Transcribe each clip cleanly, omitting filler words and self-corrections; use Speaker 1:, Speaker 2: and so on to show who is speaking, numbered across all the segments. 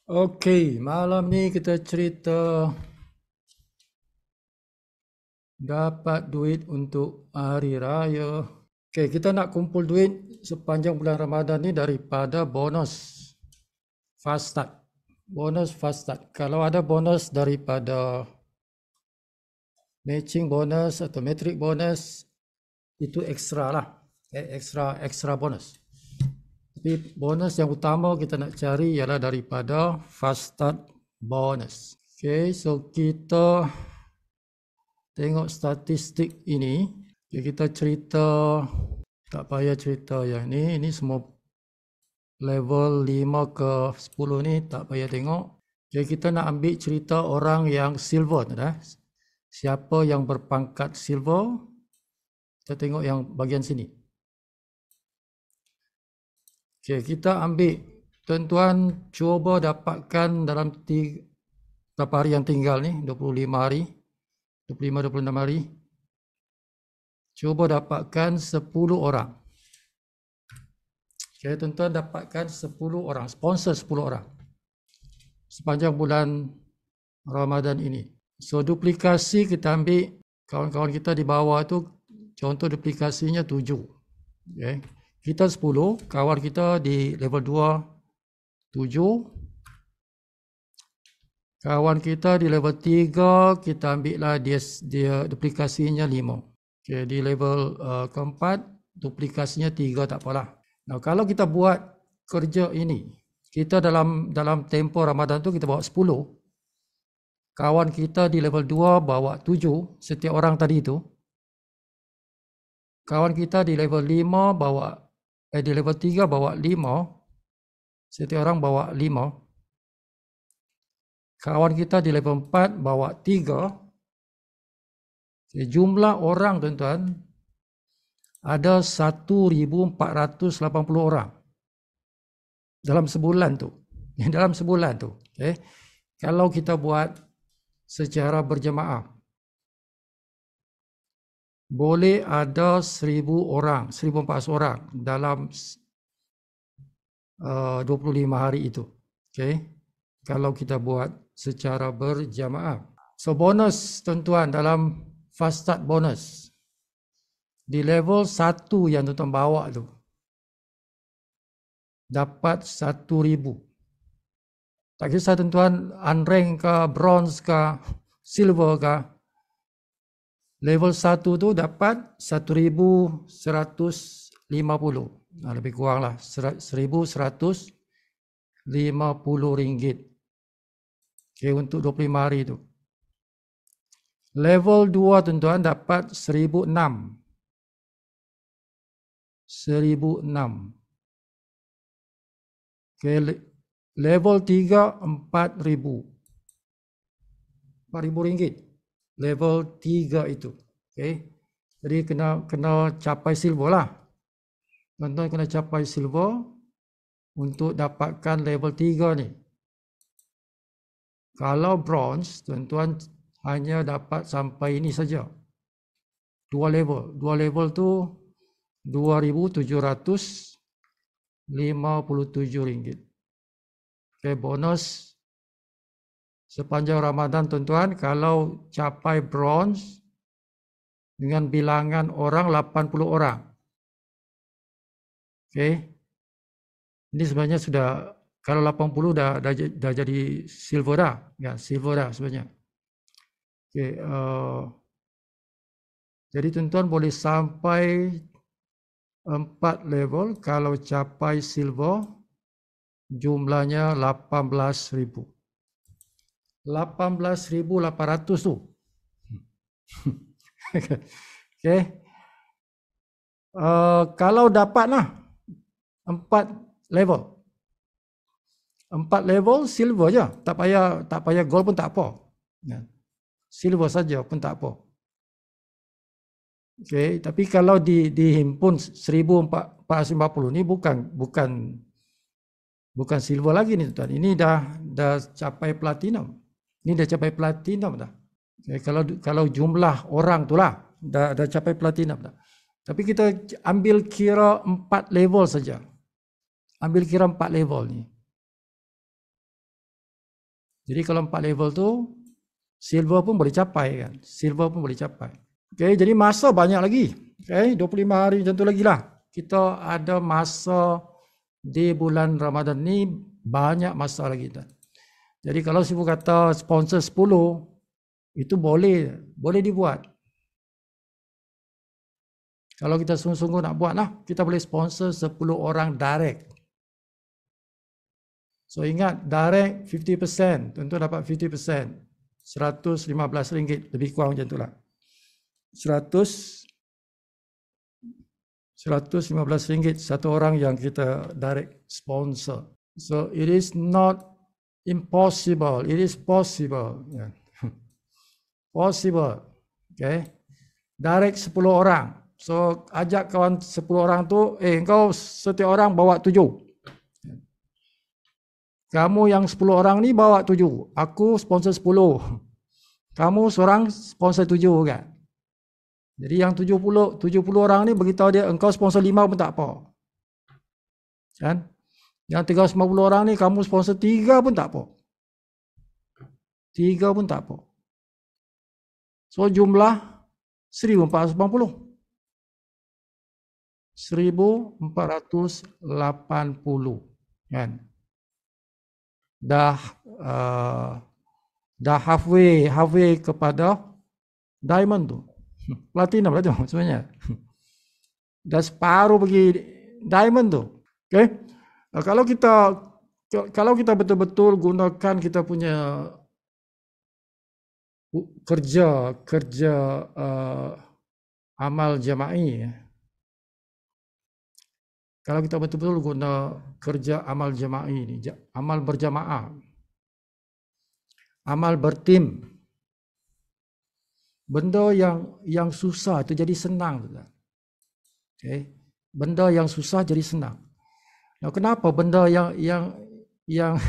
Speaker 1: Okey, malam ni kita cerita dapat duit untuk hari raya. Okey, kita nak kumpul duit sepanjang bulan Ramadan ni daripada bonus fast start. Bonus fast start. Kalau ada bonus daripada matching bonus atau metric bonus, itu ekstra lah. Ekstra bonus. Tapi bonus yang utama kita nak cari ialah daripada fast start bonus. Okey, so kita tengok statistik ini. Okay, kita cerita, tak payah cerita yang ini semua level 5 ke 10 ni tak payah tengok. Okay, kita nak ambil cerita orang yang silver. Siapa yang berpangkat silver, kita tengok yang bagian sini. Okay, kita ambil, tuan-tuan cuba dapatkan dalam berapa hari yang tinggal ni, 25 hari, 25-26 hari. Cuba dapatkan 10 orang. Okay, tuan-tuan dapatkan 10 orang, sponsor 10 orang sepanjang bulan Ramadan ini. So duplikasi kita ambil kawan-kawan kita di bawah tu, contoh duplikasinya 7. Okay. Kita 10, kawan kita di level 2 7. Kawan kita di level 3 kita ambil lah dia duplikasinya 5. Okay, di level keempat duplikasinya 3 tak apalah. Nah, kalau kita buat kerja ini, kita dalam tempoh Ramadan tu kita bawa 10. Kawan kita di level 2 bawa 7 setiap orang tadi itu. Kawan kita di level 5 bawa di level 3 bawa 5. Setiap orang bawa 5. Kawan kita di level 4 bawa 3. Jumlah orang tuan-tuan ada 1,480 orang dalam sebulan tu. Dalam sebulan tu. Okay. Kalau kita buat secara berjemaah, boleh ada 1,000 orang, 1,400 orang dalam 25 hari itu. Okay. Kalau kita buat secara berjamaah. So bonus tuan-tuan dalam fast start bonus. Di level 1 yang tuan-tuan bawa tu. Dapat 1,000. Tak kisah tuan-tuan unrank ke, bronze ke, silver ke. Level 1 tu dapat 1,150. Lebih kurang lah. 1,150 ringgit. Okay, untuk 25 hari tu. Level 2 tuan-tuan dapat 1,006. 1,006. Okay, level 3 4,000. 4,000 ringgit. Level 3 itu. Okay. Jadi kena capai silver lah. Tuan-tuan kena capai silver untuk dapatkan level 3 ni. Kalau bronze, tuan-tuan hanya dapat sampai ini saja. 2 level. 2 level tu 2,757 ringgit. Okay, bonus sepanjang Ramadan tuan-tuan, kalau capai bronze dengan bilangan orang 80 orang. Okay. Ini sebenarnya sudah, kalau 80 dah jadi silver dah. Ya, silver dah sebenarnya. Okay, jadi tuan-tuan boleh sampai 4 level kalau capai silver, jumlahnya 18,000. 18,800 tu. Okay. Kalau dapatlah 4 level. 4 level silver je. Tak payah gold pun tak apa. Silver saja pun tak apa. Okay, tapi kalau dihimpun 1,450 ni bukan silver lagi ni tuan. Ini dah capai platinum. Ini dah capai platinum dah. Okay, kalau jumlah orang tu lah dah capai platinum dah. Tapi kita ambil kira 4 level saja. Ambil kira 4 level ni. Jadi kalau 4 level tu, silver pun boleh capai kan. Silver pun boleh capai. Okay, jadi masa banyak lagi. Okay, 25 hari macam tu lagi lah. Kita ada masa di bulan Ramadan ni, banyak masa lagi. Jadi kalau Sifu kata sponsor 10, itu boleh dibuat. Kalau kita sungguh-sungguh nak buat lah, kita boleh sponsor 10 orang direct. So ingat, direct 50%, tentu dapat 50%. RM115, lebih kurang macam tu lah. RM115 satu orang yang kita direct sponsor. So it is not impossible, it is possible. Possible. Okay. Direct 10 orang. So ajak kawan 10 orang tu, engkau setiap orang bawa 7. Kamu yang 10 orang ni bawa 7. Aku sponsor 10. Kamu seorang sponsor 7 kan. Jadi yang 70 orang ni beritahu dia engkau sponsor 5 pun tak apa. Kan? Yang 350 orang ni kamu sponsor 3 pun tak apa. 3 pun tak apa. So jumlah 1480. 1480 kan. Dah halfway kepada diamond tu. Platinum lah tu sebenarnya. Dah separuh bagi diamond tu. Okay? Kalau kita betul-betul gunakan kita punya kerja amal jama'i. Kalau kita betul-betul guna kerja amal jama'i ni, amal berjamaah, amal bertim, benda yang susah itu jadi senang. Okay. Benda yang susah jadi senang. Nah, kenapa benda yang yang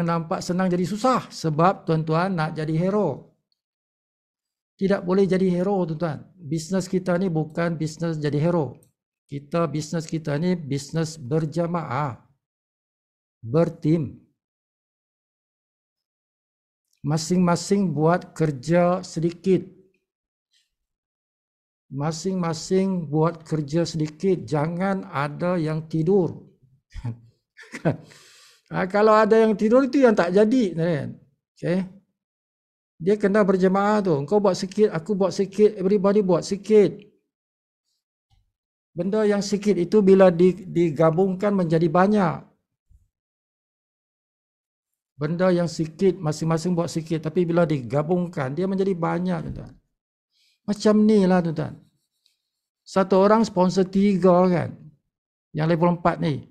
Speaker 1: nampak senang jadi susah? Sebab tuan-tuan nak jadi hero. Tidak boleh jadi hero, tuan-tuan. Bisnes kita ni bukan bisnes jadi hero. Bisnes kita ni bisnes berjamaah, bertim. Masing-masing buat kerja sedikit. Masing-masing buat kerja sedikit. Jangan ada yang tidur. Kalau ada yang tidur itu yang tak jadi. Okay. Dia kena berjemaah tu. Kau buat sikit, aku buat sikit, everybody buat sikit. Benda yang sikit itu bila digabungkan menjadi banyak. Benda yang sikit, masing-masing buat sikit. Tapi bila digabungkan, dia menjadi banyak. Tuan-tuan. Macam ni lah tuan-tuan. Satu orang sponsor 3 kan. Yang level 4 ni.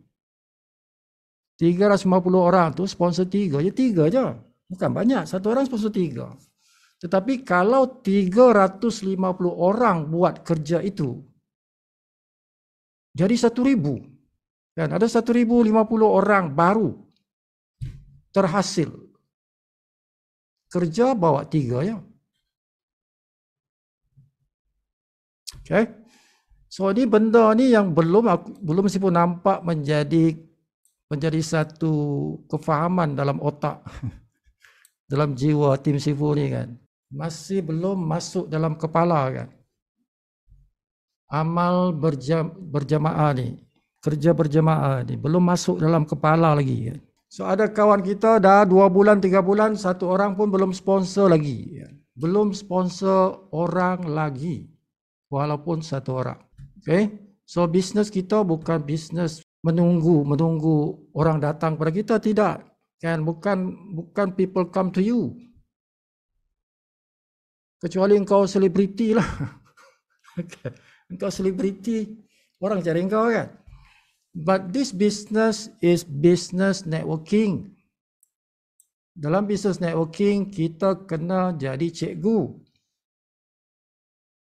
Speaker 1: 350 orang tu sponsor 3. Ya 3 je. Bukan banyak. Satu orang sponsor 3. Tetapi kalau 350 orang buat kerja itu, jadi 1,000. Dan ada 1,050 orang baru terhasil. Kerja bawa 3 ya. Okay. So ni benda ni yang belum Sifu nampak menjadi satu kefahaman dalam otak, dalam jiwa tim Sifu ni kan. Masih belum masuk dalam kepala kan. Amal berjamaah ni, kerja berjamaah ni belum masuk dalam kepala lagi kan. So ada kawan kita dah 2 bulan, 3 bulan, satu orang pun belum sponsor lagi. Belum sponsor orang lagi. Walaupun satu orang. Okay. So bisnes kita bukan bisnes menunggu orang datang kepada kita. Tidak. Kan bukan people come to you. Kecuali engkau selebriti lah. Okay. Engkau selebriti, orang cari engkau kan. But this business is business networking. Dalam business networking, kita kena jadi cikgu.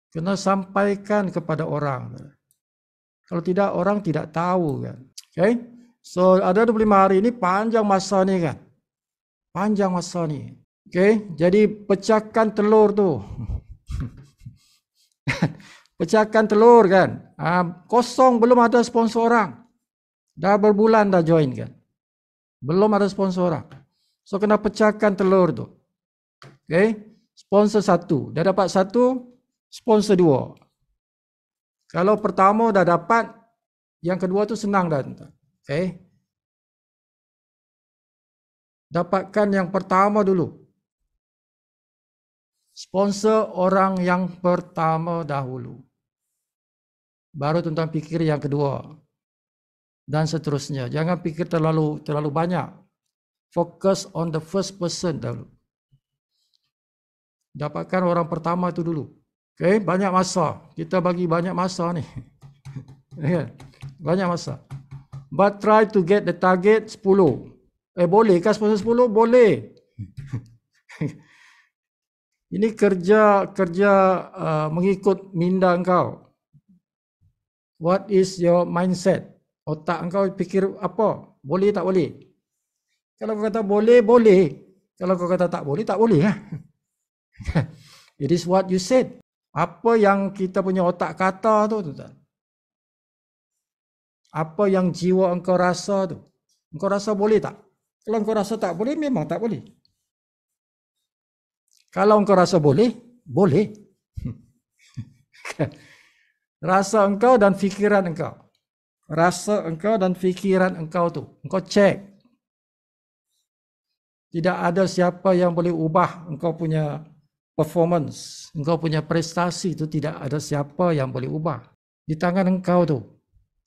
Speaker 1: Kena sampaikan kepada orang. Kalau tidak, orang tidak tahu kan. Okay? So, ada 25 hari ini panjang masa ni kan. Panjang masa ni. Okay? Jadi, pecahkan telur tu. Pecahkan telur kan. Kosong, belum ada sponsor orang. Dah berbulan dah join kan. Belum ada sponsor orang. So kena pecahkan telur tu. Okay. Sponsor 1. Dah dapat 1, sponsor 2. Kalau pertama dah dapat, yang kedua tu senang dah. Okay. Dapatkan yang pertama dulu. Sponsor orang yang pertama dahulu. Baru tuan-tuan fikir yang kedua. Dan seterusnya. Jangan fikir terlalu banyak. Focus on the first person dahulu. Dapatkan orang pertama itu dulu. Okay, banyak masa. Kita bagi banyak masa ni. Banyak masa. But try to get the target 10. Boleh kan sponsor 10? Boleh. Ini kerja mengikut minda engkau. What is your mindset? Otak engkau fikir apa? Boleh tak boleh? Kalau kau kata boleh, boleh. Kalau kau kata tak boleh, tak boleh. It is what you said. Apa yang kita punya otak kata tu, tuan. Apa yang jiwa engkau rasa tu. Engkau rasa boleh tak? Kalau engkau rasa tak boleh, memang tak boleh. Kalau engkau rasa boleh, boleh. Rasa engkau dan fikiran engkau. Rasa engkau dan fikiran engkau tu. Engkau cek. Tidak ada siapa yang boleh ubah engkau punya performance, engkau punya prestasi itu tidak ada siapa yang boleh ubah. Di tangan engkau tu.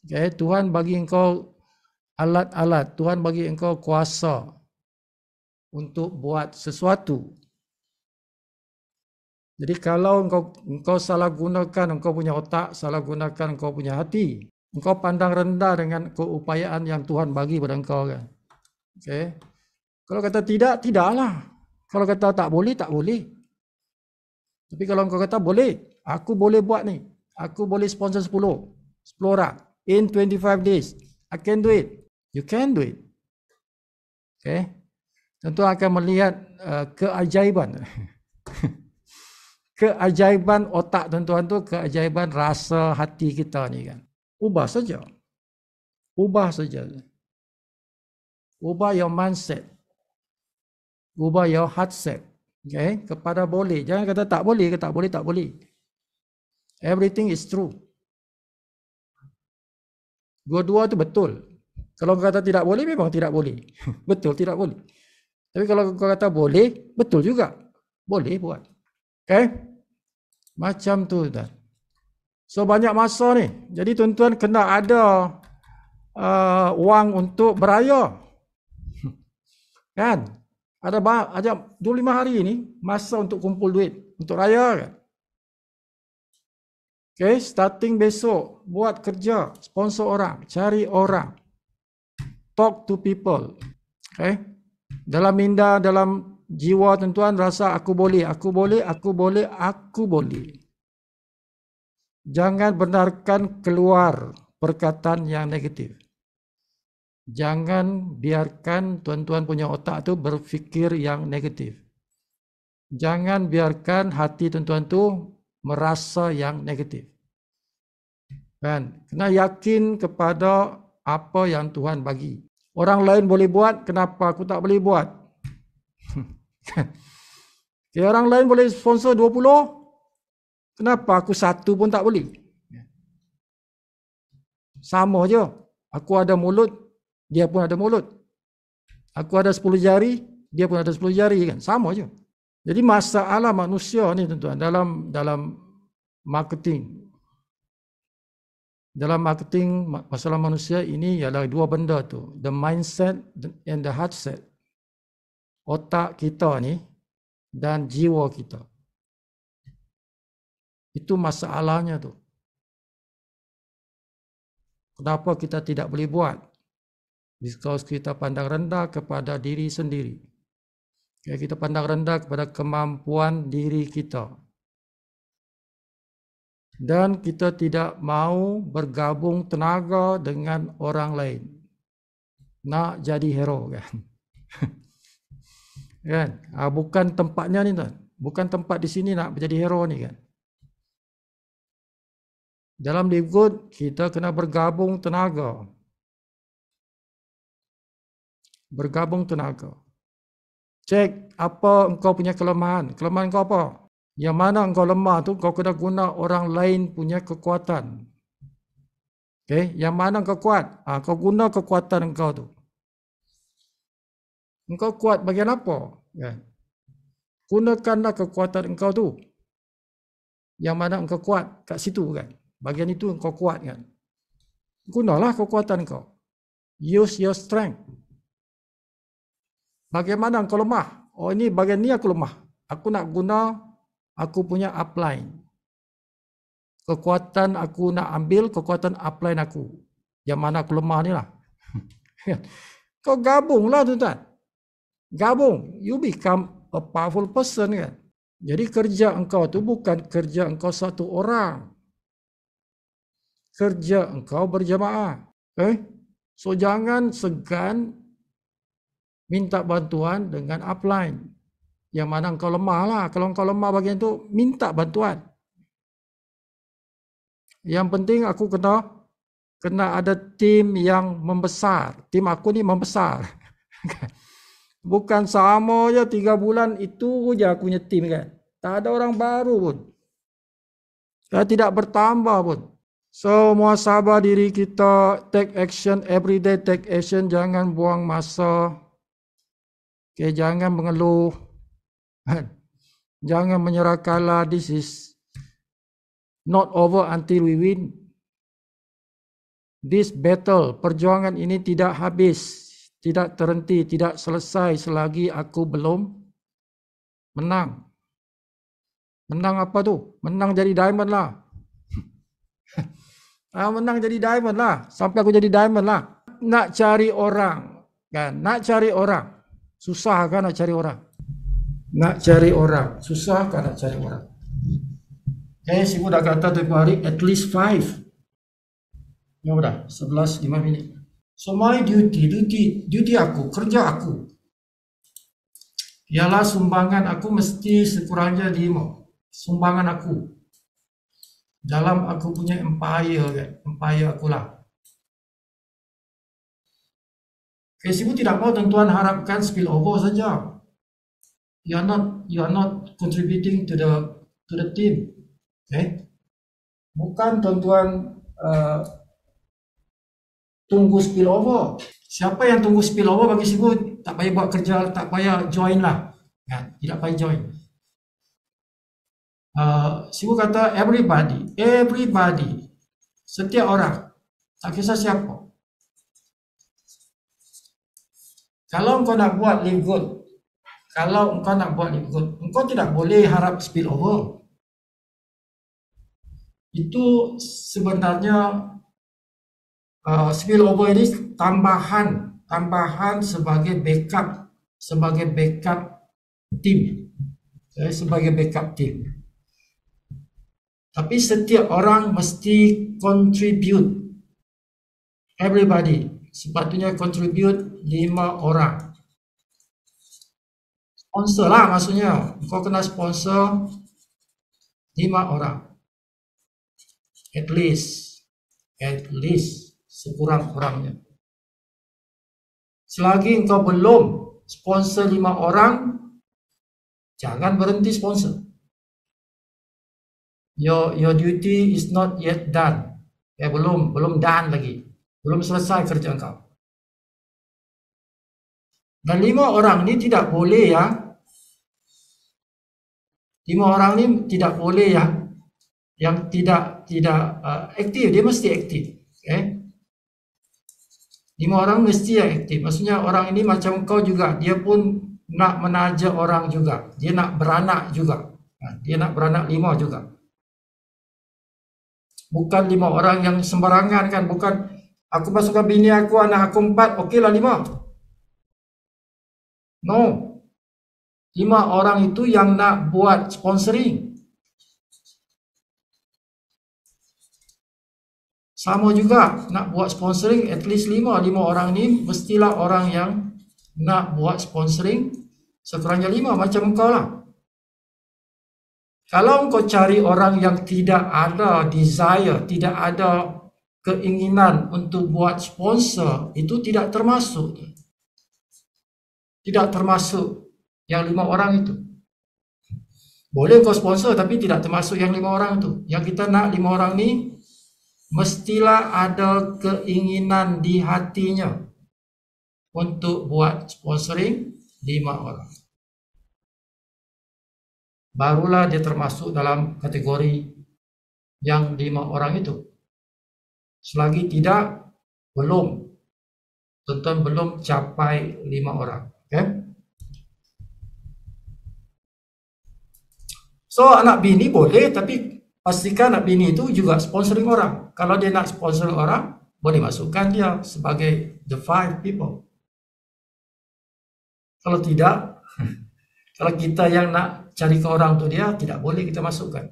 Speaker 1: Okay? Tuhan bagi engkau alat-alat, Tuhan bagi engkau kuasa untuk buat sesuatu. Jadi kalau engkau salah gunakan engkau punya otak, salah gunakan engkau punya hati, engkau pandang rendah dengan keupayaan yang Tuhan bagi pada engkau kan. Okay? Kalau kata tidak, tidaklah. Kalau kata tak boleh, tak boleh. Tapi kalau engkau kata boleh, aku boleh buat ni. Aku boleh sponsor 10 orang. In 25 days, I can do it. You can do it. Okay. Tentu akan melihat keajaiban. Keajaiban otak tuan-tuan tu, keajaiban rasa hati kita ni kan. Ubah saja. Ubah saja. Ubah your mindset. Ubah your heart set. Okay, kepada boleh. Jangan kata tak boleh, tak boleh, tak boleh. Everything is true. Dua-dua tu betul. Kalau kau kata tidak boleh, memang tidak boleh. Betul, tidak boleh. Tapi kalau kau kata boleh, betul juga. Boleh buat. Okay? Macam tu. Dan. So, banyak masa ni. Jadi, tuan-tuan kena ada wang untuk beraya. Kan? Ada 25 hari ni masa untuk kumpul duit untuk raya kan. Okay, starting besok buat kerja, sponsor orang, cari orang, talk to people. Okay, dalam minda, dalam jiwa tuan-tuan rasa aku boleh, aku boleh, aku boleh, aku boleh. Jangan benarkan keluar perkataan yang negatif. Jangan biarkan tuan-tuan punya otak tu berfikir yang negatif. Jangan biarkan hati tuan-tuan tu merasa yang negatif. Kan? Kena yakin kepada apa yang Tuhan bagi. Orang lain boleh buat, kenapa aku tak boleh buat? Okay, orang lain boleh sponsor 20, kenapa aku satu pun tak boleh? Sama je. Aku ada mulut, dia pun ada mulut. Aku ada 10 jari, dia pun ada 10 jari kan. Sama je. Jadi masalah manusia ni tuan-tuan dalam marketing. Dalam marketing masalah manusia ini ialah dua benda tu. The mindset and the heart set. Otak kita ni dan jiwa kita. Itu masalahnya tu. Kenapa kita tidak boleh buat? Because kita pandang rendah kepada diri sendiri. Kita pandang rendah kepada kemampuan diri kita. Dan kita tidak mau bergabung tenaga dengan orang lain. Nak jadi hero kan? Kan? Bukan tempatnya ni tuan. Bukan tempat di sini nak menjadi hero ni kan. Dalam Live Good, kita kena bergabung tenaga. Bergabung tenaga. Cek apa engkau punya kelemahan. Kelemahan kau apa? Yang mana engkau lemah tu kau kena guna orang lain punya kekuatan. Okay? Yang mana engkau kuat? Kau guna kekuatan engkau tu. Engkau kuat bagian apa? Kan? Gunakanlah kekuatan engkau tu. Yang mana engkau kuat kat situ kan. Bagian itu engkau kuat kan. Gunalah kekuatan engkau. Use your strength. Bagaimana engkau lemah? Oh ini bagian ni aku lemah. Aku nak guna aku punya upline. Kekuatan aku nak ambil kekuatan upline aku. Yang mana aku lemah ni lah. Kau gabunglah tuan-tuan. Gabung. You become a powerful person kan. Jadi kerja engkau tu bukan kerja engkau satu orang. Kerja engkau berjamaah. So jangan segan minta bantuan dengan upline. Yang mana engkau lemah lah. Kalau engkau lemah bagian tu, minta bantuan. Yang penting aku kena ada tim yang membesar. Tim aku ni membesar. Bukan sama je 3 bulan itu je aku punya tim kan. Tak ada orang baru pun. Tidak bertambah pun. So muhasabah diri kita, take action, everyday take action, jangan buang masa. Okay, jangan mengeluh. Jangan menyerah kalah. This is not over until we win. This battle, perjuangan ini tidak habis, tidak terhenti, tidak selesai selagi aku belum menang. Menang apa tu? Menang jadi diamond lah. Menang jadi diamond lah. Sampai aku jadi diamond lah. Nak cari orang. Kan? Nak cari orang. Susah kan nak cari orang? Nak cari orang. Susah kan nak cari orang? Sibu dah kata tempoh hari at least 5. Ya dah, 11, 5 minit. So my duty aku, kerja aku. Ialah sumbangan aku mesti sekurangnya 5. Sumbangan aku. Dalam aku punya empire kan. Empire akulah. Sibu tidak mau tuan-tuan harapkan spill over saja. You are not contributing to the team. Bukan tuan-tuan tunggu spill over. Siapa yang tunggu spill over bagi Sibu tak payah buat kerja, tak payah join lah. Tidak payah join. Sibu kata everybody, setiap orang, tak kisah siapa. Kalau engkau nak buat live good, engkau tidak boleh harap spill over. Itu sebenarnya spill over ini tambahan sebagai backup tim. Sebagai backup tim. Tapi setiap orang mesti contribute. Everybody sepatutnya contribute 5 orang. Sponsor lah maksudnya. Kau kena sponsor 5 orang. At least sekurang-kurangnya. Selagi engkau belum sponsor 5 orang, jangan berhenti sponsor. Your duty is not yet done. Belum done lagi. Belum selesai kerja engkau. Dan 5 orang ni tidak boleh 5 orang ni tidak boleh yang tidak aktif. Dia mesti aktif. 5 orang mesti aktif. Maksudnya orang ini macam kau juga. Dia pun nak menaja orang juga. Dia nak beranak juga. Dia nak beranak 5 juga. Bukan 5 orang yang sembarangan kan. Bukan aku masukkan bini aku, anak aku 4, okeylah 5. No. 5 orang itu yang nak buat sponsoring. Sama juga nak buat sponsoring at least 5 orang ni mestilah orang yang nak buat sponsoring sekurangnya 5 macam engkau lah. Kalau engkau cari orang yang tidak ada desire, tidak ada keinginan untuk buat sponsor, itu tidak termasuk. Tidak termasuk yang 5 orang itu. Boleh kau sponsor tapi tidak termasuk yang 5 orang itu. Yang kita nak 5 orang ni mestilah ada keinginan di hatinya untuk buat sponsoring 5 orang. Barulah dia termasuk dalam kategori yang 5 orang itu. Selagi tidak, belum. Tuan-tuan belum capai 5 orang. Okay? So anak bini boleh, tapi pastikan anak bini itu juga sponsoring orang. Kalau dia nak sponsoring orang, boleh masukkan dia sebagai the 5 people. Kalau tidak, kalau kita yang nak cari ke orang tu dia, tidak boleh kita masukkan.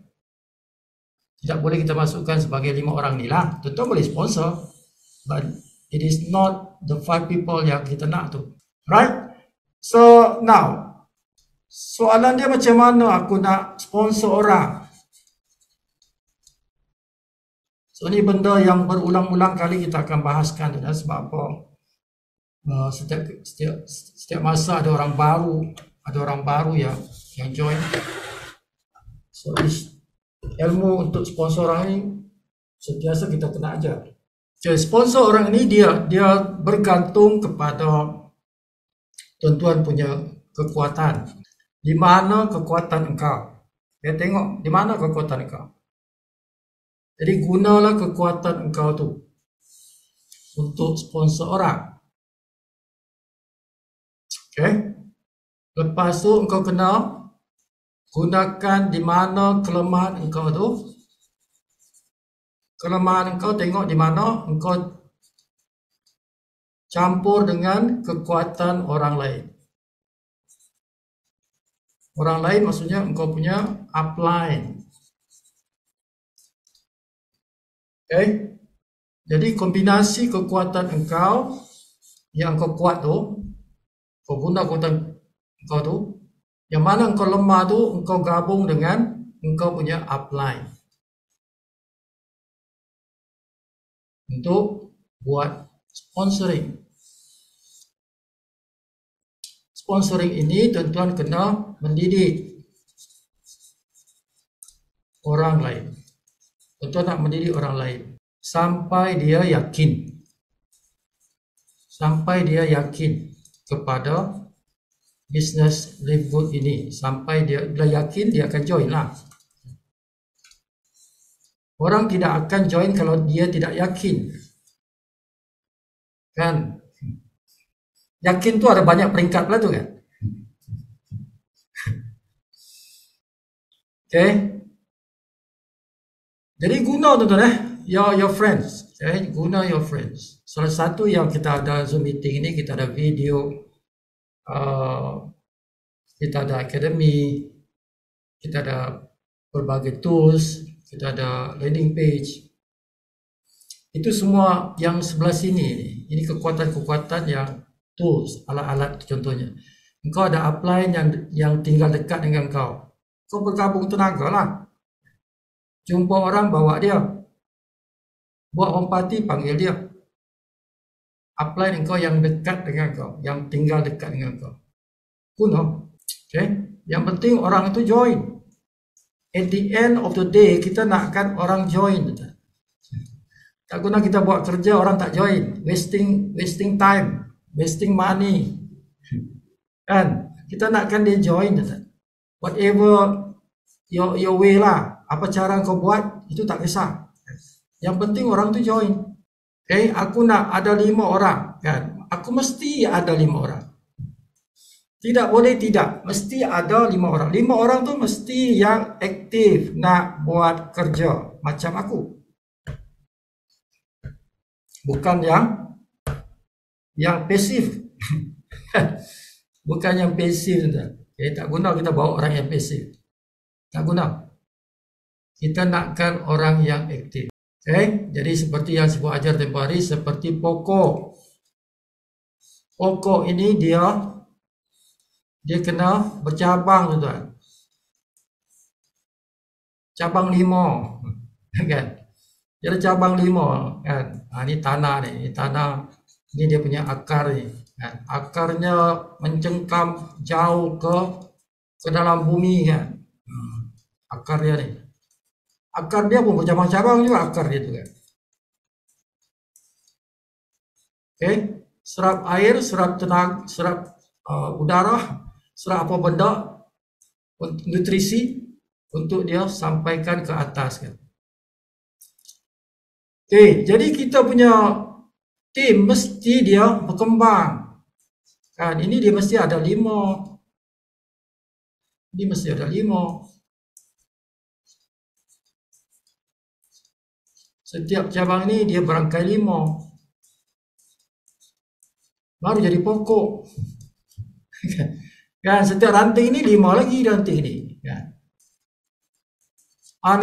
Speaker 1: Tidak boleh kita masukkan sebagai 5 orang ni lah. Tuan-tuan boleh sponsor, but it is not the 5 people yang kita nak tu. Right? So now, soalan dia macam mana aku nak sponsor orang? So ni benda yang berulang-ulang kali kita akan bahaskan, sebab apa? Setiap masa ada orang baru yang join. So ilmu untuk sponsor orang ini sentiasa kita kena ajar. Jadi sponsor orang ini dia bergantung kepada tuan-tuan punya kekuatan. Di mana kekuatan engkau? Dia tengok di mana kekuatan engkau. Jadi gunalah kekuatan engkau tu untuk sponsor orang. Okay? Lepas tu engkau kena gunakan di mana kelemahan engkau tu. Kelemahan engkau tengok di mana engkau campur dengan kekuatan orang lain. Orang lain maksudnya engkau punya upline. Okay? Jadi kombinasi kekuatan engkau yang engkau kuat tu, kau guna kekuatan engkau tu, yang mana engkau lemah tu, engkau gabung dengan engkau punya upline untuk buat sponsoring. Sponsoring ini tuan-tuan kena mendidik orang lain. Tuan-tuan nak mendidik orang lain sampai dia yakin. Sampai dia yakin kepada bisnes Live Good ini. Sampai dia yakin, dia akan join lah. Orang tidak akan join kalau dia tidak yakin. Kan? Yakin tu ada banyak peringkat pula tu kan? Okay? Jadi guna tuan-tuan your friends. Okay? Guna your friends. Salah satu yang kita ada Zoom meeting ini, kita ada video, kita ada academy, kita ada berbagai tools, kita ada landing page. Itu semua yang sebelah sini. Ini kekuatan-kekuatan yang tools, alat-alat contohnya. Engkau ada upline yang tinggal dekat dengan kau. Kau bergabung tenaga lah. Jumpa orang, bawa dia. Buat home party, panggil dia. Upline engkau yang dekat dengan kau, yang tinggal dekat dengan kau. Guna. Okay? Yang penting orang itu join. At the end of the day, kita nakkan orang join. Tak guna kita buat kerja, orang tak join. Wasting time. Wasting money. Kan? Kita nakkan dia join. Whatever your way lah. Apa cara kau buat, itu tak kisah. Yang penting orang tu join. Okay? Aku nak ada 5 orang. Kan? Aku mesti ada 5 orang. Tidak boleh tidak. Mesti ada 5 orang. 5 orang tu mesti yang aktif nak buat kerja. Macam aku. Bukan yang pasif. Bukan yang pasif. Okay, tak guna kita bawa orang yang pasif. Tak guna. Kita nakkan orang yang aktif. Okay? Jadi seperti yang saya ajar tempoh hari, seperti pokok. Pokok ini dia kena bercabang, tuan. Cabang 5. Kan? Dia ada cabang 5 kan. Ini tanah ni, ini dia punya akar ni. kan? Akarnya mencengkam jauh ke dalam bumi kan. Akar dia ni. Akar dia pun bercabang-cabang juga akar dia tu kan. Okay. Serap air, serap tenaga, serap udara, serap apa benda, nutrisi untuk dia sampaikan ke atas kan. Okay. Jadi kita punya tim mesti dia berkembang. Kan, ini dia mesti ada 5. Ini mesti ada 5. Setiap cabang ini dia berangkai 5. Baru jadi pokok. Kan, setiap ranting ini 5 lagi ranting ini. Kan.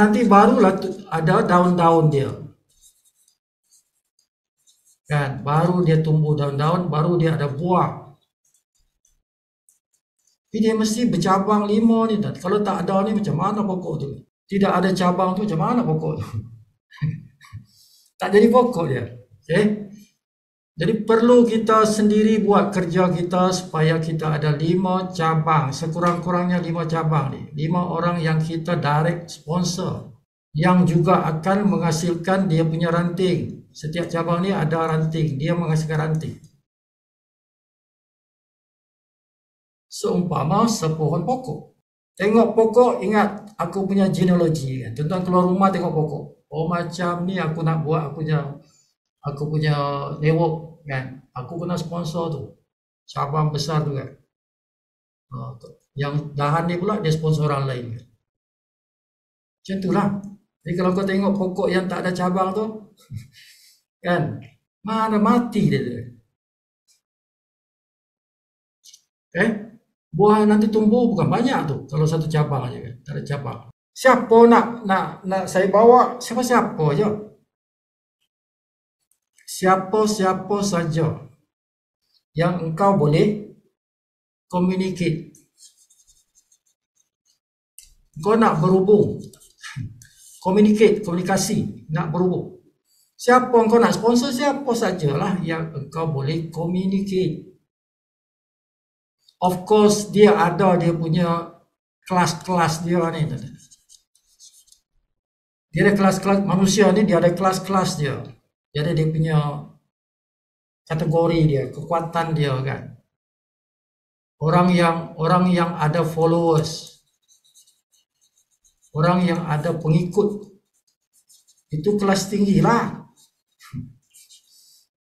Speaker 1: Nanti barulah ada daun-daun dia. Kan, baru dia tumbuh daun-daun, baru dia ada buah. Tapi dia mesti bercabang 5 ni. Kalau tak ada ni macam mana pokok tu? Tidak ada cabang tu macam mana pokok tu? Tak jadi pokok dia. Okay? Jadi perlu kita sendiri buat kerja kita supaya kita ada 5 cabang. Sekurang-kurangnya 5 cabang ni. 5 orang yang kita direct sponsor. Yang juga akan menghasilkan dia punya ranting. Setiap cabang ni ada ranting. Dia menghasilkan ranting. Seumpama sepohon pokok. Tengok pokok, ingat aku punya genealogi kan. Tuan-tuan keluar rumah tengok pokok. Oh macam ni aku nak buat aku punya network kan. Aku kena sponsor tu. Cabang besar tu kan. Yang dahan ni pula dia sponsor orang lain kan. Macam tu lah. Jadi kalau kau tengok pokok yang tak ada cabang tu kan, mana mati dia tu. Okay? Buah nanti tumbuh bukan banyak tu kalau satu cabang aja kan. Tak ada cabang. Siapa nak saya bawa, siapa-siapa je. Siapa-siapa saja yang engkau boleh communicate. Kau nak berhubung. Komunikasi, nak berhubung. Siapa engkau nak sponsor, siapa sajalah yang engkau boleh communicate. Of course, dia ada dia punya kelas-kelas dia ni. Dia ada kelas-kelas manusia ni, dia ada kelas-kelas dia. Dia ada dia punya kategori dia, kekuatan dia kan. Orang yang ada followers, orang yang ada pengikut, itu kelas tinggi lah.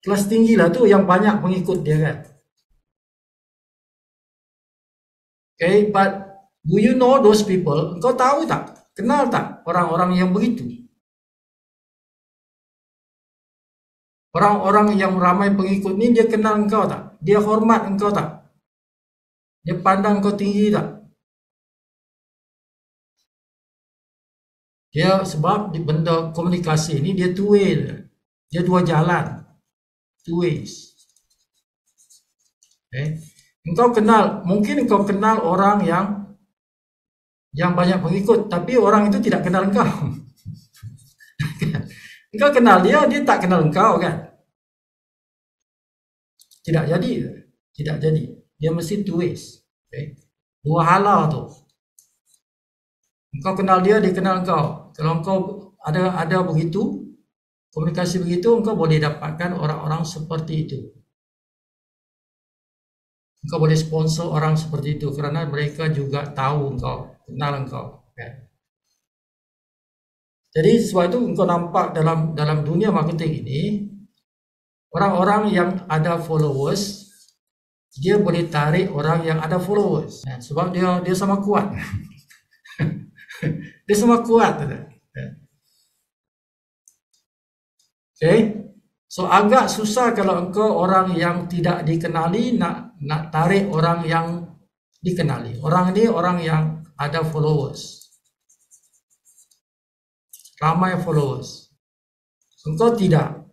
Speaker 1: Kelas tinggi lah tu yang banyak pengikut dia kan. Okay, but do you know those people? Kau tahu tak? Kenal tak orang-orang yang begitu? Orang-orang yang ramai pengikut ni dia kenal engkau tak? Dia hormat engkau tak? Dia pandang engkau tinggi tak? Dia sebab di benda komunikasi ni dia two way. Dia dua jalan. Two ways. Okay. Mungkin engkau kenal orang yang banyak pengikut, tapi orang itu tidak kenal engkau. Engkau kenal dia tak kenal engkau kan? Tidak jadi. Dia mesti two ways. Okay. Dua hala tu. Engkau kenal dia kenal engkau. Kalau engkau ada begitu, komunikasi begitu, engkau boleh dapatkan orang-orang seperti itu. Engkau boleh sponsor orang seperti itu kerana mereka juga tahu engkau, kenal engkau. Okay. Jadi sebab itu engkau nampak dalam dunia marketing ini, orang-orang yang ada followers, dia boleh tarik orang yang ada followers. Sebab dia sama kuat. Dia sama kuat. Okay. So agak susah kalau engkau orang yang tidak dikenali nak tarik orang yang dikenali. Orang ini orang yang ada followers. Ramai followers. Engkau tidak.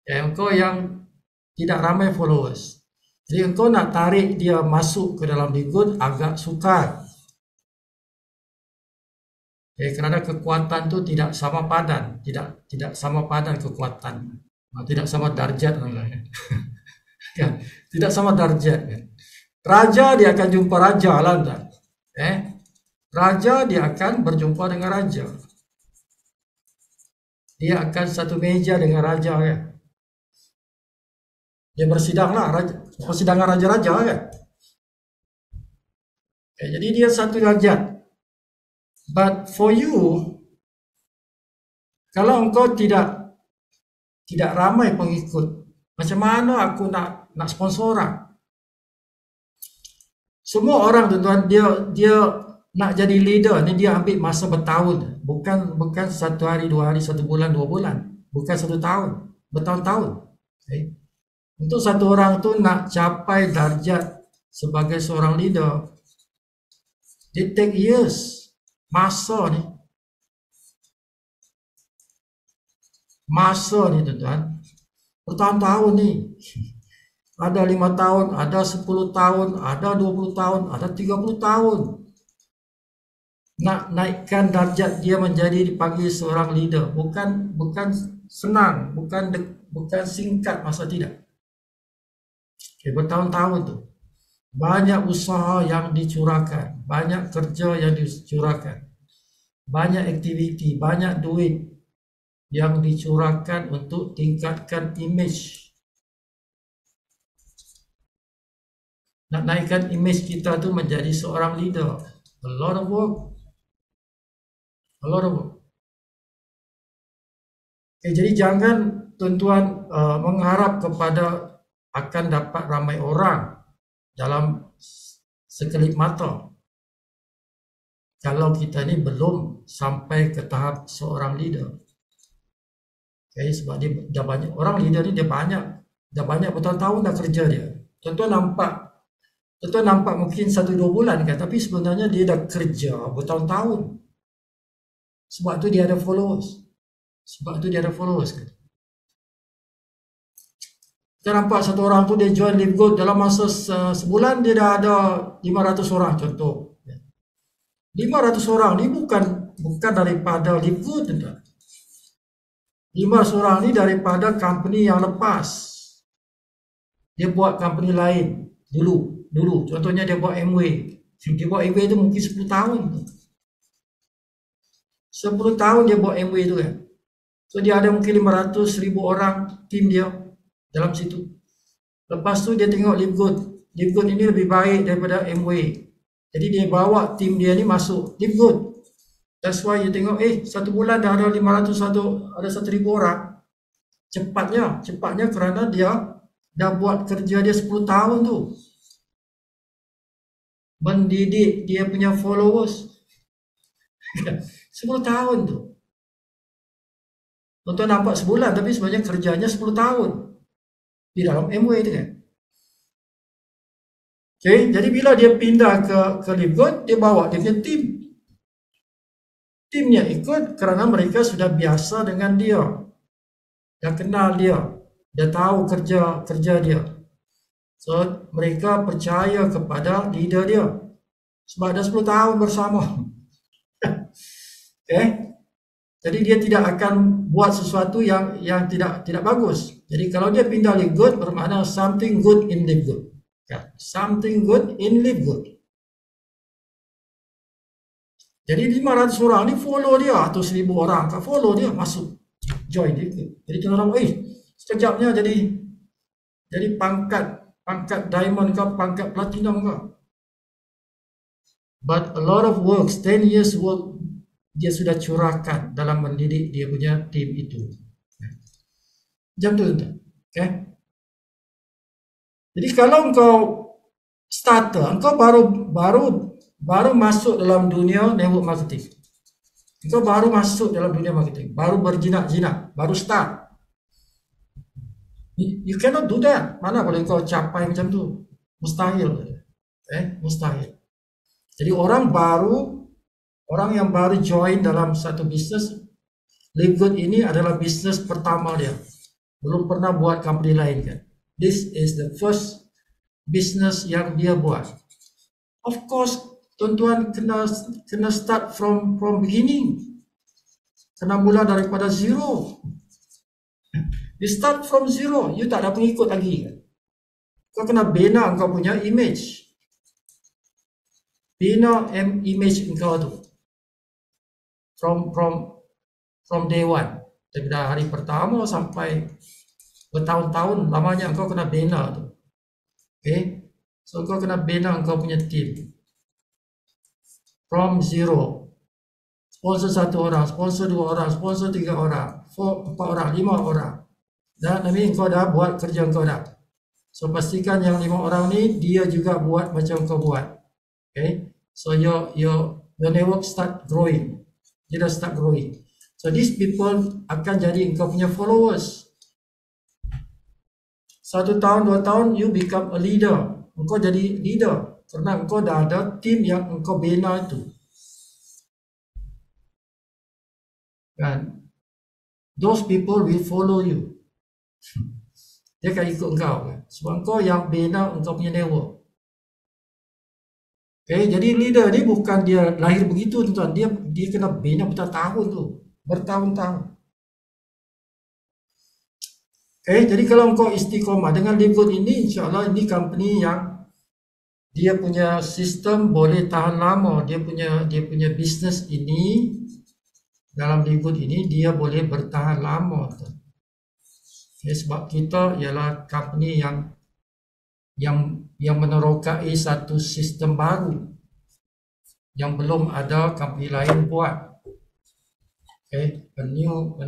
Speaker 1: Engkau yang tidak ramai followers. Jadi engkau nak tarik dia masuk ke dalam bigut agak sukar. Kerana kekuatan tu tidak sama padan, tidak sama padan kekuatan, tidak sama darjat. Kan? Tidak sama darjat kan. Raja dia akan jumpa raja lah entah. Raja dia akan berjumpa dengan raja. Dia akan satu meja dengan raja kan. Dia bersidang lah, persidangan raja-raja kan. Jadi dia satu darjat. But for you, kalau engkau tidak ramai pengikut, macam mana aku nak sponsor orang? Semua orang tuan-tuan dia nak jadi leader ni dia ambil masa bertahun, bukan satu hari, 2 hari, 1 bulan, 2 bulan, bukan 1 tahun, bertahun-tahun. Okay. Untuk satu orang tu nak capai darjat sebagai seorang leader, it take years, masa ni tuan-tuan, bertahun-tahun ni. Ada 5 tahun, ada 10 tahun, ada 20 tahun, ada 30 tahun. Nak naikkan darjat dia menjadi dipanggil seorang leader, bukan senang, bukan singkat masa, tidak. Okay, bertahun-tahun tu. Banyak usaha yang dicurahkan, banyak kerja yang dicurahkan, banyak aktiviti, banyak duit yang dicurahkan untuk tingkatkan image. Nak naikkan image kita tu menjadi seorang leader. A lot of work. Okay, jadi jangan tuan-tuan mengharap kepada akan dapat ramai orang dalam sekelip mata. Kalau kita ni belum sampai ke tahap seorang leader. Okay, sebab dia dah banyak, orang leader ni dia dah banyak bertahun-tahun dah kerja dia. Tuan-tuan nampak mungkin 1-2 bulan kan, tapi sebenarnya dia dah kerja bertahun-tahun. Sebab tu dia ada followers. Kan. Kita nampak satu orang tu dia join Live Good, dalam masa sebulan dia dah ada 500 orang contoh. 500 orang ni bukan daripada Live Good, tuan-tuan. 500 orang ni daripada company yang lepas. Dia buat company lain dulu. Contohnya dia buat Amway. Dia buat Amway tu mungkin 10 tahun. 10 tahun dia buat Amway tu kan. So dia ada mungkin 500,000 orang tim dia dalam situ. Lepas tu dia tengok Live Good. Live Good ini lebih baik daripada Amway. Jadi dia bawa tim dia ni masuk Live Good. That's why you tengok 1 bulan dah ada 1,000 orang. Cepatnya kerana dia dah buat kerja dia 10 tahun tu. Mendidik dia punya followers 10 tahun tu. Tuan-tuan nampak sebulan, tapi sebenarnya kerjanya 10 tahun di dalam Amway tu kan. Okay, jadi bila dia pindah ke Live Good, dia bawa dia punya tim. Timnya ikut kerana mereka sudah biasa dengan dia, dah kenal dia, dah tahu kerja dia. So mereka percaya kepada leader dia sebab dah 10 tahun bersama. Okay. Jadi dia tidak akan buat sesuatu yang tidak bagus. Jadi kalau dia pindah Live Good, bermakna something good in Live Good. Okay. Something good in Live Good. Jadi 500 orang ni follow dia, atau 1,000 orang tak follow dia, masuk join dia. Jadi orang sekejapnya jadi pangkat diamond ke, pangkat platinum ke. But a lot of work, 10 years work dia sudah curahkan dalam mendidik dia punya tim itu. Jam tu tuan. Okay. Jadi kalau engkau starter, engkau baru masuk dalam dunia network marketing. Engkau baru masuk dalam dunia marketing, baru berjinak-jinak, baru start. You cannot do that. Mana boleh kau capai macam tu? Mustahil. Mustahil. Jadi orang yang baru join dalam satu bisnes, Live Good ini adalah bisnes pertama dia. Belum pernah buat company lain kan. This is the first business yang dia buat. Of course, tuan-tuan kena start from beginning. Kena mula daripada zero. You start from zero, you tak ada pengikut lagi kan. Kau kena bina kau punya image. Bina image kau tu. From day one. Dari hari pertama sampai bertahun-tahun lamanya kau kena bina tu. Okay? So kau kena bina kau punya team. From zero. Sponsor 1 orang, sponsor 2 orang, sponsor 3 orang, 4 orang, 5 orang. Dan nanti kau dah buat kerja kau dah. So pastikan yang 5 orang ni dia juga buat macam kau buat. Okay? So your network start growing. Dia dah start growing. So these people akan jadi kau punya followers. 1 tahun, 2 tahun you become a leader. Engkau jadi leader kerana engkau dah ada team yang engkau bina itu. Kan? Those people will follow you. Dia akan ikut engkau kan? Sebab engkau yang bina engkau punya network. Okay, jadi leader ni bukan dia lahir begitu tuan-tuan. Dia kena bina bertahun tu. Bertahun-tahun. Okay, jadi kalau engkau istiqomah dengan Livegood ini, insyaAllah ini company yang dia punya sistem boleh tahan lama. Dia punya bisnes ini dalam Livegood ini dia boleh bertahan lama. Okay, sebab kita ialah company yang menerokai satu sistem baru yang belum ada company lain buat. Okay, a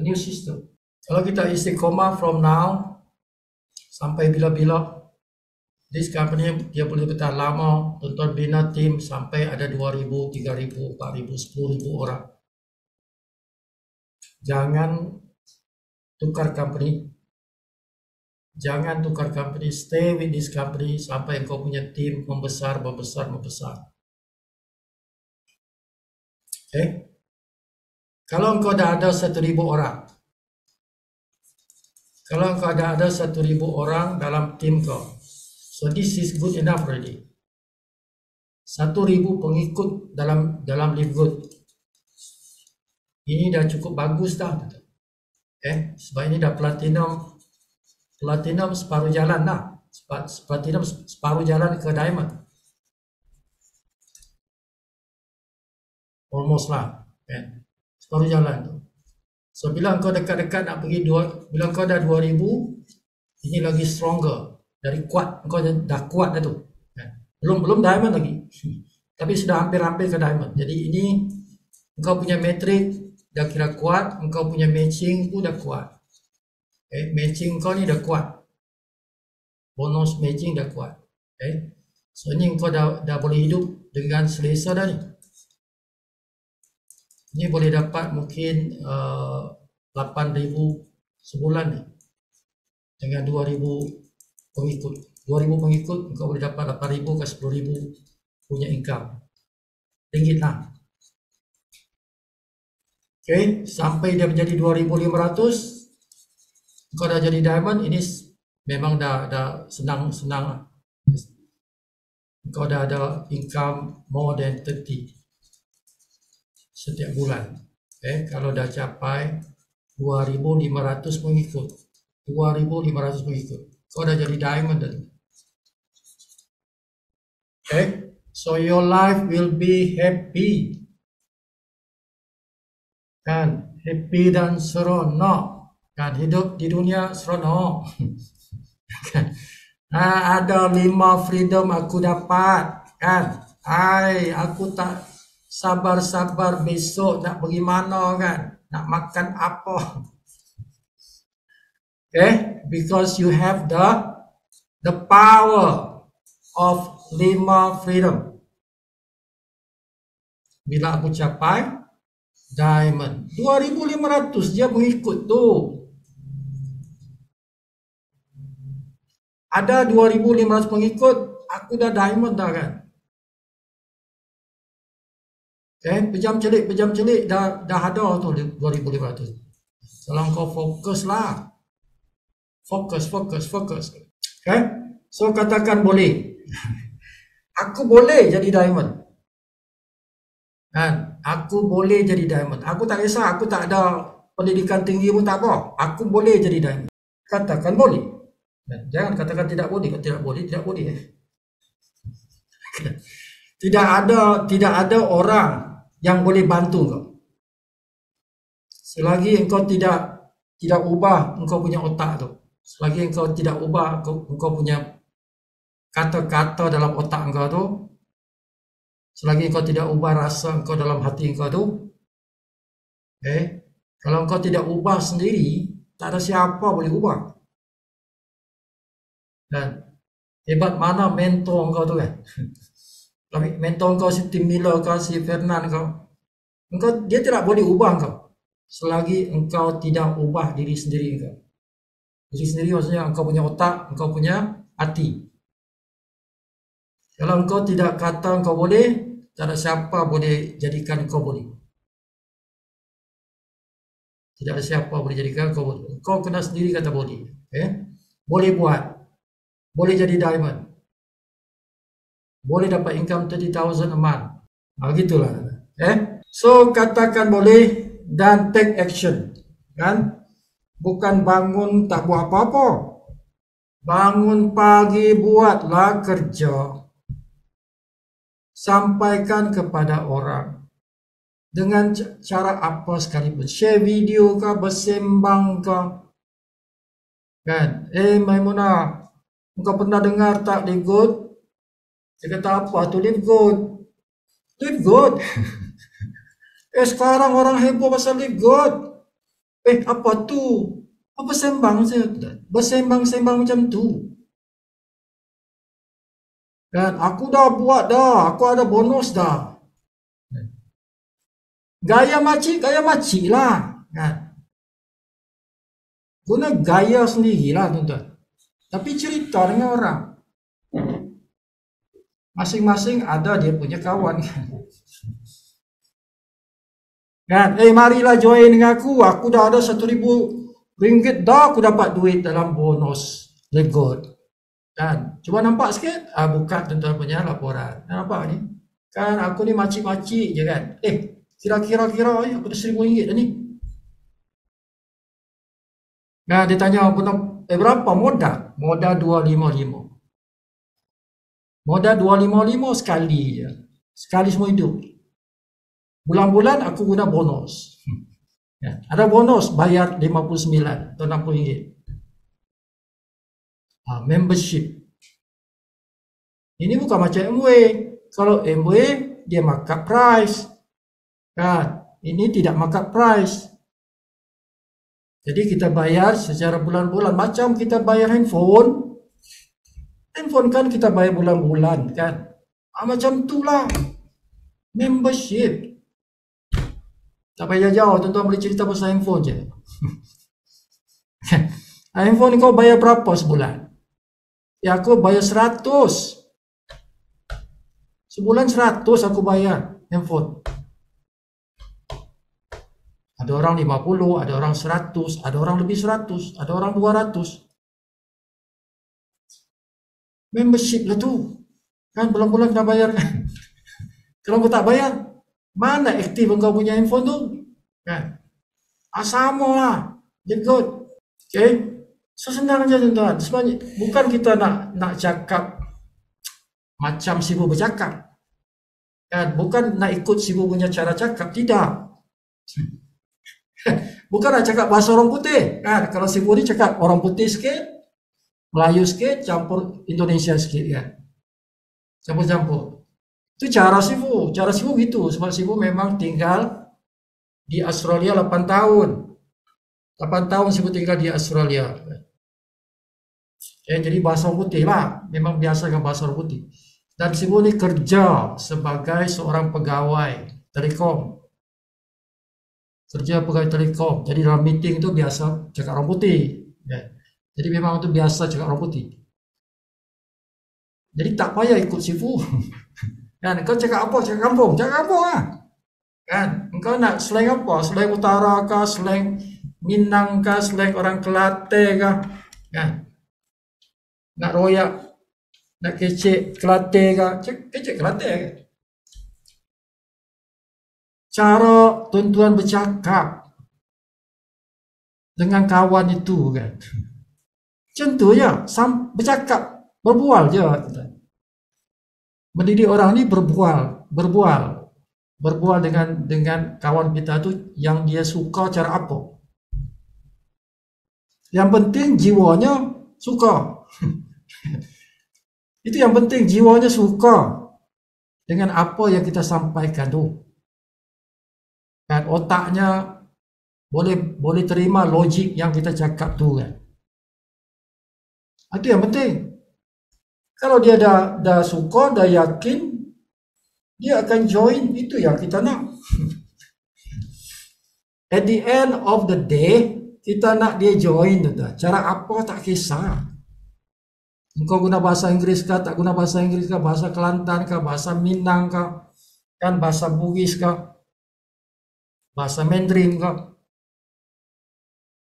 Speaker 1: new system. Kalau kita istiqomah from now sampai bila-bila, this company dia boleh bertahan lama. Tuan-tuan bina team sampai ada 2,000, 3,000, 4,000, 10,000 orang. Jangan tukar company. Jangan tukar company, stay with this company sampai kau punya team membesar. Okay? Kalau kau dah ada 1,000 orang, kalau kau dah ada 1,000 orang dalam team kau, so this is good enough already. 1,000 pengikut dalam Livegood. Ini dah cukup bagus dah. Okay? Sebab ini dah platinum separuh jalan dah. Platinum separuh jalan ke diamond. Almost lah. Okay? Separuh jalan tu. So bila kau dekat-dekat nak pergi bila kau dah 2,000, ini lagi stronger. Dari kuat, kau dah kuat dah tu. Okay? Belum diamond lagi. Tapi sudah hampir-hampir ke diamond. Jadi ini kau punya metrik dah kira kuat, kau punya matching pun dah kuat. Okay, matching kau ni dah kuat. Bonus matching dah kuat. Okay. So ni kau dah boleh hidup dengan selesa dah ni. Ni boleh dapat mungkin 8,000 sebulan ni. Dengan 2,000 pengikut. 2,000 pengikut kau boleh dapat 8,000 ke 10,000 punya income. Ringgit lah. Okay, sampai dia menjadi 2,500. Kau dah jadi diamond, ini memang dah senang lah. Kau dah ada income more than 30 setiap bulan. Okay, kalau dah capai 2,500 pengikut, 2,500 pengikut, kau dah jadi diamond tadi. Okay, so your life will be happy. Kan, happy dan seronok. Kan, hidup di dunia seronok. Ada 5 freedom aku dapat. Kan, aku tak sabar-sabar besok nak pergi mana kan, nak makan apa. Okay, because you have the power of 5 freedom. Bila aku capai diamond 2,500 dia mengikut tu. Ada 2,500 pengikut, aku dah diamond dah kan. Okay, pejam celik dah ada tu 2,500. Kalau kau fokus lah. Fokus. Okay, so katakan boleh. Aku boleh jadi diamond. Kan, aku boleh jadi diamond. Aku tak kisah, aku tak ada pendidikan tinggi pun tak apa. Aku boleh jadi diamond. Katakan boleh. Jangan katakan tidak boleh, tidak boleh, tidak boleh. Tidak ada orang yang boleh bantu kau. Selagi engkau tidak ubah engkau punya otak tu. Selagi engkau tidak ubah engkau punya kata-kata dalam otak engkau tu, selagi engkau tidak ubah rasa engkau dalam hati engkau tu, kalau engkau tidak ubah sendiri, tak ada siapa boleh ubah. Dan hebat mana mentor engkau tu kan. Mentor engkau si Tim Miller kau, si Fernand engkau dia tidak boleh ubah engkau selagi engkau tidak ubah diri sendiri engkau. Diri sendiri maksudnya engkau punya otak, engkau punya hati. Kalau engkau tidak kata engkau boleh, tak ada siapa boleh jadikan engkau boleh. Tidak ada siapa boleh jadikan engkau boleh. Engkau kena sendiri kata boleh. Boleh buat. Boleh jadi diamond. Boleh dapat income 30,000 a month. Gitulah. So katakan boleh dan take action. Kan? Bukan bangun tak buat apa-apa. Bangun pagi buatlah kerja. Sampaikan kepada orang. Dengan cara apa sekalipun. Share video kah, bersembang kah. Kan? Maimunah, engkau pernah dengar tak live good? Dia kata apa tu live good? Live good? Sekarang orang heboh pasal live good. Apa tu? Apa sembang saja? Bersembang-sembang macam tu. Kan? Aku dah buat dah. Aku ada bonus dah. Gaya macik lah. Kan? Guna gaya sendirilah tuan-tuan. Tapi cerita dengan orang. Masing-masing ada dia punya kawan kan. Marilah join dengan aku. Aku dah ada 1,000 ringgit dah aku dapat duit dalam bonus live good. Kan? Cuba nampak sikit. Buka tuan-tuan punya laporan. Nampak ni? Kan aku ni macik-macik je kan. Kira-kira aku dah 1,000 ringgit dah ni. Nah, dia tanya berapa modal? Modal 255. Modal 255 sekali je. Sekali semua hidup. Bulan-bulan aku guna bonus. Ada bonus bayar 59 atau 60 ringgit. Membership. Ini bukan macam Amway. Kalau Amway dia markup price. Kan? Ini tidak markup price. Jadi kita bayar secara bulan-bulan. Macam kita bayar handphone. Handphone kan kita bayar bulan-bulan kan. Macam itulah. Membership. Tak payah jauh, tuan-tuan boleh cerita pasal handphone je. Handphone kau bayar berapa sebulan? Aku bayar 100. Sebulan 100 aku bayar handphone. Ada orang 50, ada orang 100, ada orang lebih 100, ada orang 200. Membership lah tu. Kan bulan-bulan kena bayar kan. Kalau kau tak bayar, mana aktif engkau punya handphone tu? Kan? Sama lah. Dia good. Okay? So senang je tuan-tuan. Sebenarnya bukan kita nak cakap macam Sibu bercakap. Kan? Bukan nak ikut Sibu punya cara cakap. Tidak. Bukan nak cakap bahasa orang putih. Kan? Kalau Sibu ni cakap orang putih sikit, Melayu sikit, campur Indonesia sikit kan. Campur-campur. Itu cara Sibu. Cara Sibu gitu. Sebab Sibu memang tinggal di Australia 8 tahun. 8 tahun Sibu tinggal di Australia. Jadi bahasa orang putih lah. Memang biasa dengan bahasa orang putih. Dan Sibu ni kerja sebagai seorang pegawai telekom. Kerja pegawai telekom. Jadi dalam meeting tu biasa cakap orang putih. Jadi memang itu biasa cakap orang putih. Jadi tak payah ikut Sibu. Kan, kau cakap apa? Cakap kampung. Cakap kampung lah. Kan, kau nak slang apa? Slang utara kah? Slang Minang kah? Slang orang Kelantan kah? Kan? Nak royak, nak kecek Kelantan kah? Kecek Kelantan kah? Cara tuan-tuan bercakap dengan kawan itu kan. Macam tu je, bercakap, berbual je. Mendidik orang ni berbual dengan kawan kita tu yang dia suka cara apa. Yang penting jiwanya suka. Itu yang penting, jiwanya suka dengan apa yang kita sampaikan tu. Kan otaknya boleh terima logik yang kita cakap tu kan. Itu yang penting. Kalau dia dah suka, dah yakin, dia akan join. Itu yang kita nak. At the end of the day, kita nak dia join. Cara apa tak kisah. Engkau guna bahasa Inggeris kah, tak guna bahasa Inggeris kah, bahasa Kelantan kah, bahasa Minang kah, kan bahasa Bugis kah, bahasa Mandarin kah.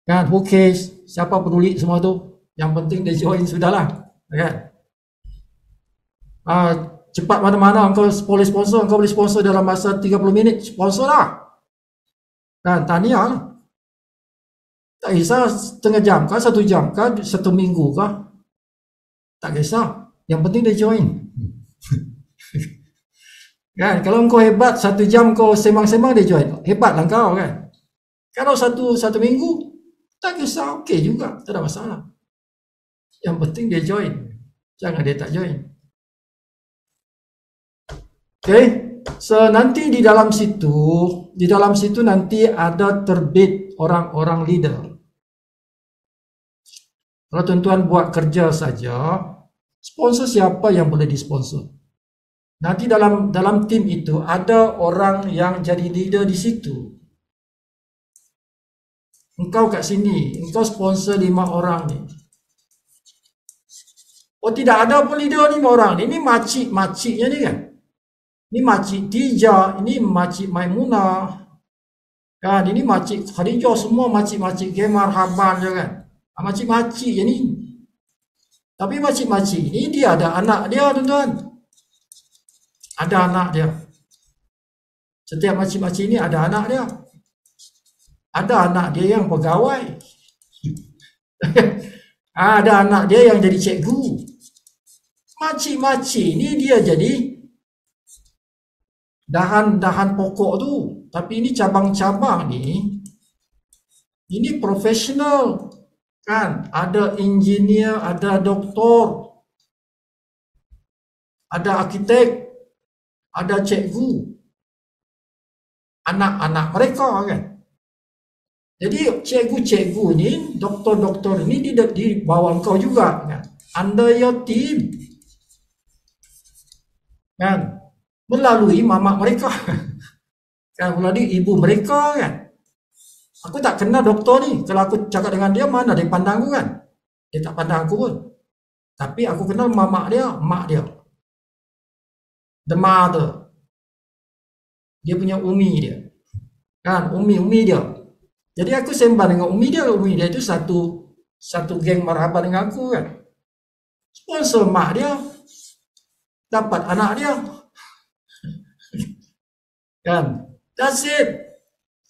Speaker 1: Kan, who cares? Siapa peduli semua tu? Yang penting dia join sudahlah. Kan? Cepat mana-mana engkau boleh sponsor, engkau boleh sponsor dalam masa 30 minit, sponsor lah. Kan, tahniah lah. Tak kisah setengah jam kah, 1 jam kah, 1 minggu kah. Tak kisah, yang penting dia join. Kan, kalau engkau hebat 1 jam kau sembang-sembang dia join, hebatlah engkau kan. Kalau satu minggu, tak kisah, okey juga, tak ada masalah. Yang penting dia join, jangan dia tak join. Okey, so nanti di dalam situ nanti ada terbit orang-orang leader. Kalau tuan-tuan buat kerja saja, sponsor siapa yang boleh disponsor? Nanti dalam tim itu ada orang yang jadi leader di situ. Engkau kat sini, engkau sponsor 5 orang ni. Oh, tidak ada pun leader 5 orang ni. Ini makcik-makciknya ni kan. Ini makcik Tija, ini makcik Maimunah. Kan, ini makcik Khadijah, semua makcik-makcik Gemar, Haban je kan. Makcik-makcik je ni. Tapi makcik-makcik ni dia ada anak dia tuan-tuan. Ada anak dia. Setiap makcik-makcik ni ada anak dia. Ada anak dia yang pegawai. Ada anak dia yang jadi cikgu. Makcik-makcik ni dia jadi dahan pokok tu. Tapi ini cabang-cabang ni, ini profesional. Kan, ada engineer, ada doktor, ada arkitek, ada cikgu, anak-anak mereka kan. Jadi cikgu-cikgu ni, doktor-doktor ni di bawah engkau juga kan, under your team kan, melalui mamak mereka kan, melalui ibu mereka kan. Aku tak kenal doktor ni. Kalau aku cakap dengan dia, mana dia pandang aku kan? Dia tak pandang aku pun. Tapi aku kenal mamak dia, mak dia. The mother. Dia punya umi dia. Kan, umi dia. Jadi aku sembang dengan umi dia. Umi dia itu satu geng marhaban dengan aku kan. Sponsor mak dia. Dapat anak dia. Kan. That's it.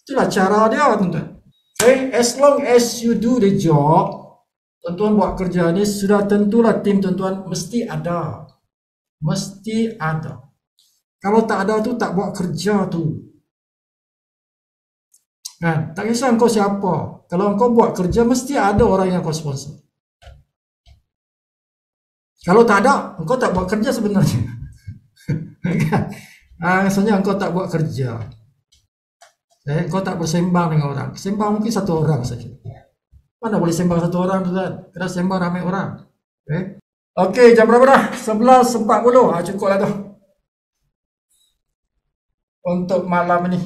Speaker 1: Itulah cara dia tuan-tuan. Okay, as long as you do the job, tuan-tuan buat kerja ni, sudah tentulah tim tuan-tuan mesti ada. Mesti ada. Kalau tak ada tu, tak buat kerja tu. Kan? Tak kisah engkau siapa. Kalau engkau buat kerja, mesti ada orang yang kau sponsor. Kalau tak ada, engkau tak buat kerja sebenarnya. Maksudnya engkau tak buat kerja. Kau tak bersembang dengan orang. Sembang mungkin 1 orang saja. Mana boleh sembang 1 orang tu kan? Kena sembang ramai orang. Okey, jam berapa dah? 11.40. Cukup lah tu. Untuk malam ni.